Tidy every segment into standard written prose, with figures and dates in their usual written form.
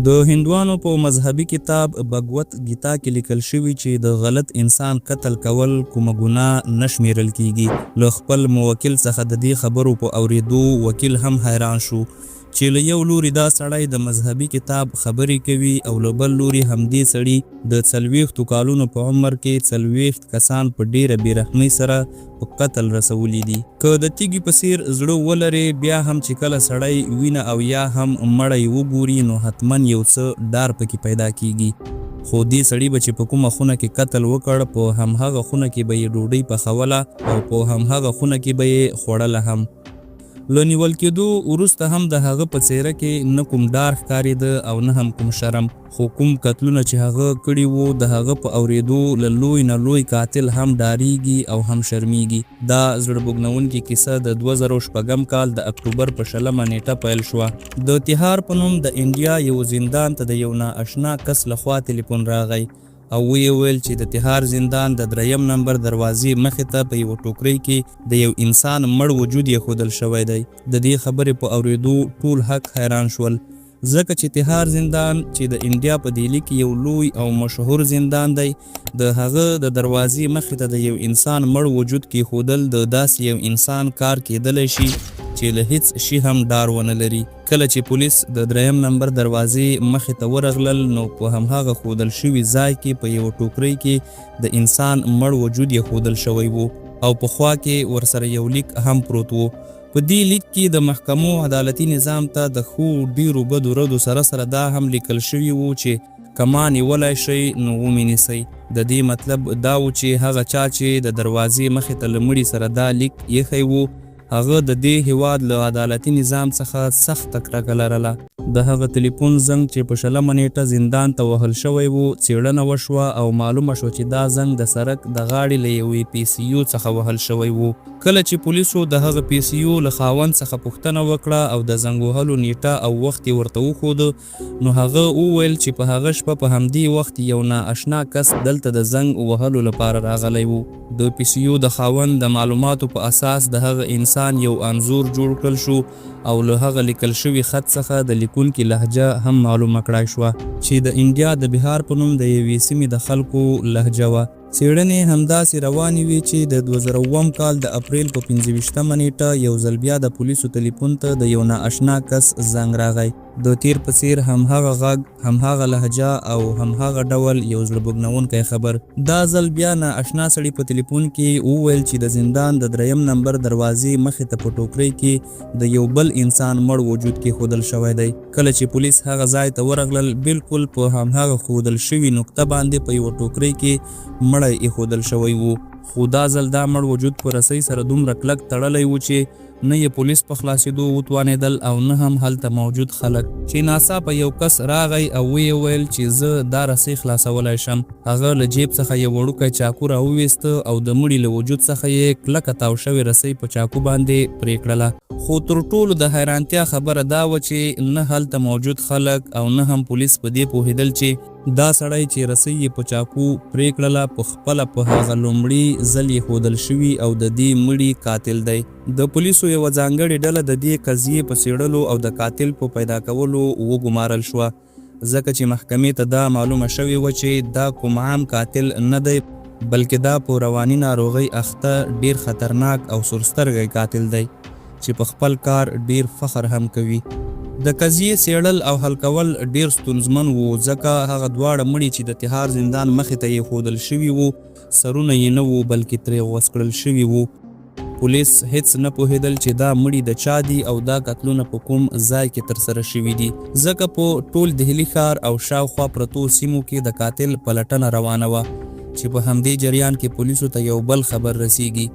د هندوانو په مذهبي کتاب بھگوت گیتا کې لیکل شوی چې د غلط انسان قتل کول کومه ګناه نه شمیرل کیږي. له خپل موکل څخه د دې خبرو په اوریدو وکیل هم حیران شو چې له یو لوري دا سړی د مذهبي کتاب خبرې کوي او له بل لوري همدې سړي د 40 کالونو په عمر کې 40 کسان په ډیره بېرحمۍ سره په قتل رسولي دي. که د تیږې په څیر زړه ولري بیا هم چې کله سړی وینه او یا هم مړی وګوري نو حتما یو څه ډار پکې پیدا کیږي. خو دې سړي به چې په کومه خونه کې قتل وکړ په همهغه خونه کې به یې ډوډۍ پخوله او په همهغه خونه کې به یې خوړله هم. له نیول کېدو وروسته هم د هغه په څېره کې نه کوم ډار ښکارېده او نه هم کوم شرم. خو کوم قتلونه چې هغه کړي وو د هغه په اورېدو له لوی نه لوی قاتل هم ډاریږي او هم شرمیږي. دا زړه بوږنونکې کیسه د 2006 کال د اکتوبر په 20 نیټه پیل شوه. د تهار په نوم د انډیا یو زندان ته د یو نااشنا کس لخوا تلیفون راغی او ویې ویل چې د تهار زندان د 3 نمبر دروازې مخې ته په یو ټوکرۍ کې د یو انسان مړ وجود یې ښودل شوی دی. د دې خبرې په اورېدو ټول حق حیران شول ځکه چې تهار زندان چې د انډیا په دهلي کې یو لوی او مشهور زندان دی د هغه د دروازې مخې ته د یو انسان مړ وجود کې ښودل د داسې یو انسان کار کېدلی شي چې له هیڅ شي هم ډار ونه لري. کله چې پولیس د 3 نمبر دروازې مخې ته ورغلل نو په همهغه ښودل شوي ځای کې په یو ټوکرۍ کې د انسان مړ وجود یې ښودل شوی و او په خوا کې ورسره یو لیک هم پروت و. په دې لیک کې د محکمو عدالتي نظام ته د ښو ډیرو بدو ردو سره دا هم لیکل شوي وو چې کما نیولی شئ نو ومې نیسئ. د دې مطلب دا و چې هغه چا چې د دروازې مخې ته له مړي سره دا لیک ایښی و هغه د دې هیواد له عدالتي نظام څخه سخته کرکه لرله. د هغه تلیفون زنګ چې په 20 نیټه زندان ته وهل شوی و څېړنه وشوه او معلومه شوه چې دا زنګ د سړک د غاړې له یوې PCU څخه وهل شوی و. کله چې پولیسو د هغه PCU له خاوند څخه پوښتنه وکړه او د زنګ وهلو نیټه او وخت یې ورته وښوده نو هغه وویل چې په هغه شپه په همدې وخت یو نااشنا کس دلته د زنګ وهلو لپاره راغلی و. د PCU د خاوند د معلوماتو په اساس د هغه انسان یو انځور جوړ کړل شو او له هغه لیکل شوي خط څخه د لیکونکي لهجه هم معلومه کړای شوه چې د انډیا د بهار په نوم د یوې سیمې د خلکو لهجه وه. څېړنې همداسې روانې وې چې د 2007 کال د اپریل په 25 نیټه یو ځل بیا د پولیسو تلیفون ته د یو نااشنا کس زنګ راغی. د تیر په څیر همهغه غږ همهغه لهجه او همهغه ډول یو زړه بوږنونکی خبر. دا ځل بیا نااشنا سړي په تلیفون کې وویل چې د زندان د 3 نمبر دروازې مخې ته په ټوکرۍ کې د یو بل انسان مړ وجود کې ښودل شوی دی. کله چې پولیس هغه ځای ته ورغلل بالکل په همهغه ښودل شوي نقطه باندې په یو ټوکرۍ کې مړی ایښودل شوی و. خو دا ځل دا مړ وجود په رسۍ سره دومره کلک تړلی و چې نه یې پولیس په خلاصېدو وتوانېدل او نه هم هلته موجود خلک چې ناڅاپه یو کس راغی او ویې ویل چې زه دا رسۍ خلاصولی شم. هغه له جیب څخه یو وړوکی چاقو راوویسته او د مړي له وجود څخه یې کلکه تاو شوې رسۍ په چاقو باندې پرې کړله. خو تر ټولو د حیرانتیا خبره دا وه چې نه هلته موجود خلک او نه هم پولیس په دې پوهېدل چې دا سړی چې رسۍ یې په چاقو پرې کړله په خپله په هغه لومړي ځل یې ښودل شوي او د دې مړي قاتل دی. د پولیسو یوه ځانګړې ډله د دې قضیې په څېړلو او د قاتل په پیدا کولو وګمارل شوه ځکه چې محکمې ته دا معلومه شوې وه چې دا کوم عام قاتل نه دی بلکې دا په رواني ناروغۍ اخته ډیر خطرناک او سورسترګی قاتل دی چې په خپل کار ډیر فخر هم کوي. د قضیې څېړل او حل کول ډیر ستونزمن وو ځکه هغه دواړه مړي چې د تهار زندان مخې ته یې ښودل شوي وو سرونه یې نه وو بلکې ترې غوڅ کړل شوي وو. پولیس هیڅ نه پوهېدل چې دا مړي د چا دي او دا قتلونه په کوم ځای کې ترسره شوي دي ځکه په ټول دهلي ښار او شاوخوا پرتو سیمو کې د قاتل پلټنه روانه وه چې په همدې جریان کې پولیسو ته یو بل خبر رسیږي.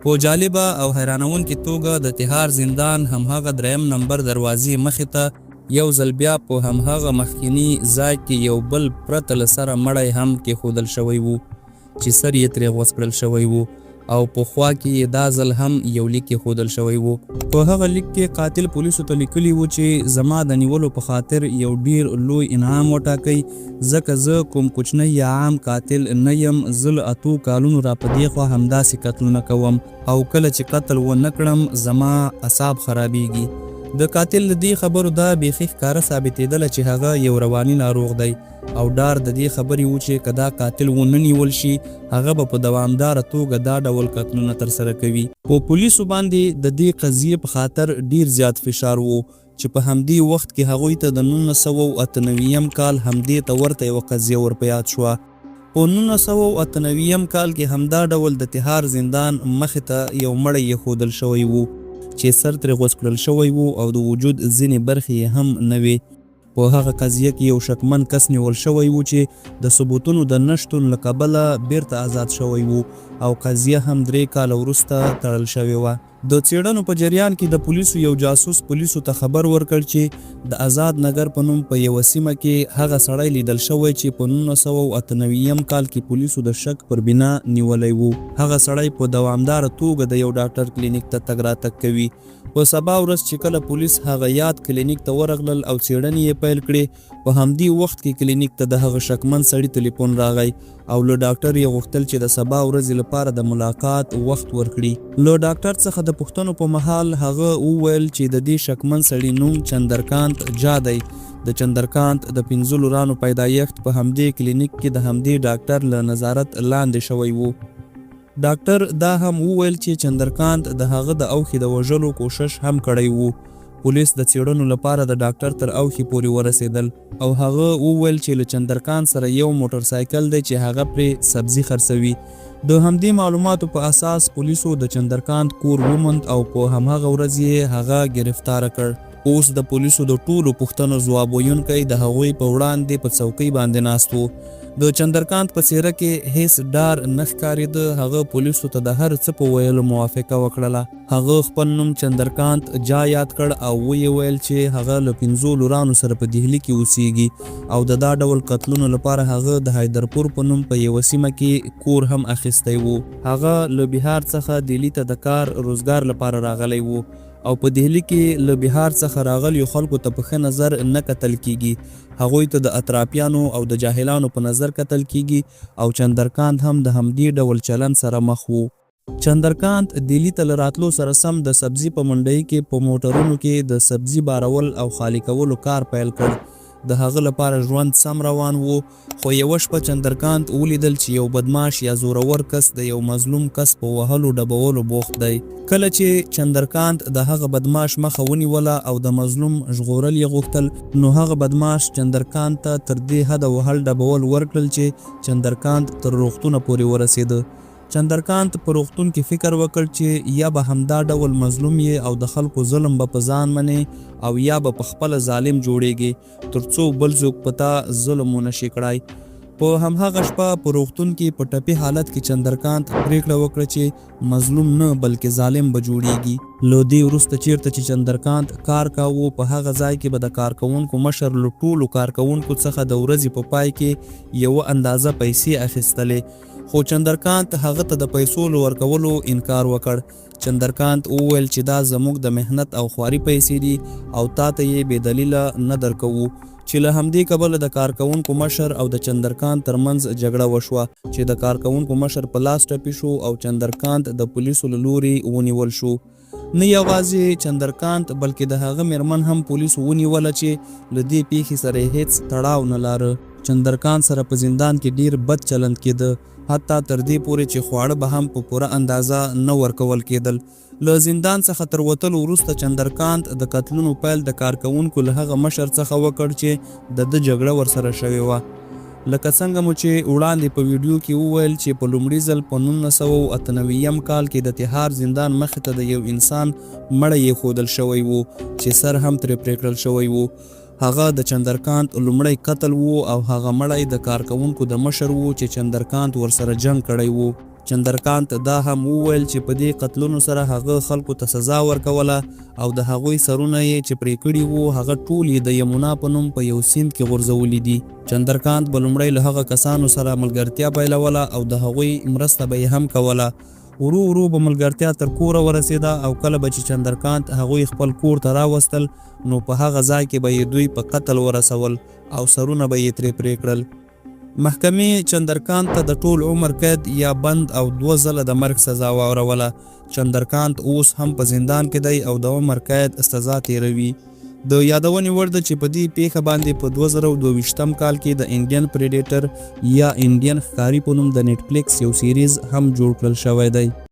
په جالبه او حیرانونکې توګه د تهار زندان همهغه 3 نمبر دروازې مخې ته یو ځل بیا په همهغه مخکیني ځای کې یو بل پرته له سره مړی هم کېښودل شوی و چې سر یې ترې غوڅ کړل شوی و او په خوا کې دا ځل هم یو لیک کېښودل شوی و. په هغه لیک کې قاتل پولیسو ته لیکلي و چې زما د نیولو په خاطر یو ډیر لوی انعام وټاکئ ځکه زه کوم کوچنی یا عام قاتل نه یم. زه له 8 کالونو را په دې خوا همداسې قتلونه کوم او کله چې قتل ونه کړم زما اعصاب خرابیږي د قاتل د دې خبرو دا بیخي ښکاره ثابتېدله چې هغه یو رواني ناروغ دی او ډار د دې خبرې و چې که دا قاتل ونه نیول شي هغه به په دوامداره توګه دا ډول قتلونه ترسره کوي. په پولیسو باندې د دې قضیې په خاطر ډیر زیات فشار و چې په همدې وخت کې هغوی ته د 1998 کال همدې ته ورته یوه قضیه ور په یاد شوه. په 1998 کال کې همدا ډول د تهار زندان مخې ته یو مړی ایښودل شوی و چې سر ترې غوڅ کړل شوی و او د وجود ځینې برخې یې هم نه وې. په هغه قضیه کې یو شکمن کس نیول شوی و چې د ثبوتونو د نشتون له کبله بیرته آزاد شوی و او قضیه هم 3 کاله وروسته تړل شوې وه. د څېړنو په جریان کې د پولیسو یو جاسوس پولیسو ته خبر ورکړ چې د آزاد نګر په نوم په یوه سیمه کې هغه سړی لیدل شوی چې په 1998 کال کې پولیسو د شک پر بنا نیولی و. هغه سړی په دوامداره توګه د یو ډاکټر کلینیک ته تګ راتګ کوي. په سبا ورځ چې کله پولیس هغه یاد کلینیک ته ورغلل او څېړنې یې پیل کړې په همدې وخت کې کلینیک ته د هغه شکمن سړي ټلیفون راغی او له ډاکټر یې غوښتل چې د سبا ورځې لپاره د ملاقات وخت ورکړي. له ډاکټر څخه د پوښتنو په مهال هغه وویل چې د دې شکمن سړي نوم چندرکانت جا دی. د چندرکانت د 15 لورانو پیدایښت په همدې کلینیک کې د همدې ډاکټر له نظارت لاندې شوی و. ډاکټر دا هم وویل چې چندرکانت د هغه د اوښې د وژلو کوشش هم کړی و. پولیس د څېړنو لپاره د ډاکټر تر اوښې پورې ورسېدل او هغه وویل چې له چندرکانت سره یو موټر سایکل دی چې هغه پرې سبزي خرڅوي. د همدې معلوماتو په اساس پولیسو د چندرکانت کور وموند او په همهغه ورځ یې هغه گرفتاره کړ. اوس د پولیسو د ټولو پوښتنو ځواب ویونکی د هغوی په وړاندې په څوکۍ باندې ناست و. د چندرکانت په څېره کې هیڅ ډار نه ښکارېده. هغه پولیسو ته د هر څه په ویلو موافقه وکړله. هغه خپل نوم چندرکانت جا یاد کړ او ویې ویل چې هغه له 15 لورانو سره په دهلي کې اوسیږي او د دا ډول قتلونو لپاره هغه د حیدرپور په نوم په یوه سیمه کې کور هم اخیستی و. هغه له بهار څخه دهلي ته د کار روزګار لپاره راغلی و او په دهلي کې له بهار څخه راغلیو خلکو ته په ښه نظر نه کتل کیږي. هغوی ته د اطرافیانو او د جاهلانو په نظر کتل کیږي او چندرکانت هم د همدې ډول چلن سره مخ و. چندرکانت دهلي ته له راتلو سره سم د سبزي په منډۍ کې په موټرونو کې د سبزي بارول او خالي کولو کار پیل کړ. د هغه لپاره ژوند سم روان و خو یوه شپه چندرکانت ولیدل چې یو بدماش یا زورور کس د یو مظلوم کس په وهلو ډبولو بوخت دی. کله چې چندرکانت د هغه بدماش مخه ونیوله او د مظلوم ژغورل یې غوښتل نو هغه بدماش چندرکانت ته تر دې حده وهل ډبول ورکړل چې چندرکانت تر روغتونه پورې ورسېده. چندرکانت په روغتون کې فکر وکړ چې یا به همدا ډول مظلوم یې او د خلکو ظلم به په ځان منې او یا به په خپله ظالم جوړیږي تر څو بل څوک په تا ظلم ونه شي کړای. په همهغه شپه په روغتون کې په ټپي حالت کې چندرکانت پریکړه وکړه چې مظلوم نه بلکې ظالم به جوړیږي. له دې وروسته چیرته چې چندرکانت کار کاوه په هغه ځای کې به د کارکوونکو مشر له ټولو کارکوونکو څخه د ورځې په پای کې یوه اندازه پیسې اخیستلې. خو چندرکانت هغه ته د پیسو له ورکولو انکار وکړ. چندرکانت وویل چې دا زموږ د مهنت او خواري پیسې دي او تا ته یې بې دلیله نه درکوو. چې له همدې کبله د کارکوونکو مشر او د چندرکانت ترمنځ جګړه وشوه چې د کارکوونکو مشر په لاس ټپي شو او چندرکانت د پولیسو له لوري ونیول شو. نه یوازې چندرکانت بلکې د هغه میرمن هم پولیسو ونیوله چې له دې پیښې سره هیڅ تړاو نه لاره. چندرکانت سره په زندان کې ډیر بد چلند کېده حتی تر دې پورې چې خواړه به هم په پوره اندازه نه ورکول کېدل. له زندان څخه تر وتلو وروسته چندرکانت د قتلونو پیل د کارکوونکو له هغه مشر څخه وکړ چې د ده جګړه ورسره شوې وه. لکه څنګه مو چې وړاندې په ویډیو کې وویل چې په لومړي ځل په 1998 کال کې د تهار زندان مخې ته د یو انسان مړی ایښودل شوی و چې سر هم ترې پرې کړل شوی و. هغه د چندرکانت لومړی قتل و او هغه مړی د کارکوونکو د مشر و چې چندرکانت ورسره جنګ کړی و. چندرکانت دا هم وویل چې په دې قتلونو سره هغه خلکو ته سزا ورکوله او د هغوی سرونه یې چې پرې کړي وو هغه ټول یې د یمنا په نوم په یو سیند کې غورځولي دي. چندرکانت به لومړی له هغه کسانو سره ملګرتیا پیلوله او د هغوی مرسته به یې هم کوله. ورو ورو به ملګرتیا تر کوره ورسېده او کله به چې چندرکانت هغوی خپل کور ته راوستل نو په هغه ځای کې به یې دوی په قتل ورسول او سرونه به یې ترې پرې کړل. محکمې چندرکانت ته د ټول عمر قید یا بند او 2 ځله د مرګ سزا واوروله. چندرکانت اوس هم په زندان کې دی او د عمر قید سزا تیروي. د یادونې وړ ده چې په دې پیښه باندې په 2022 کال کې د انډین پریډیټر یا انډین ښکاري په نوم د نیټفلکس یو سیریز هم جوړ کړل شوی دی.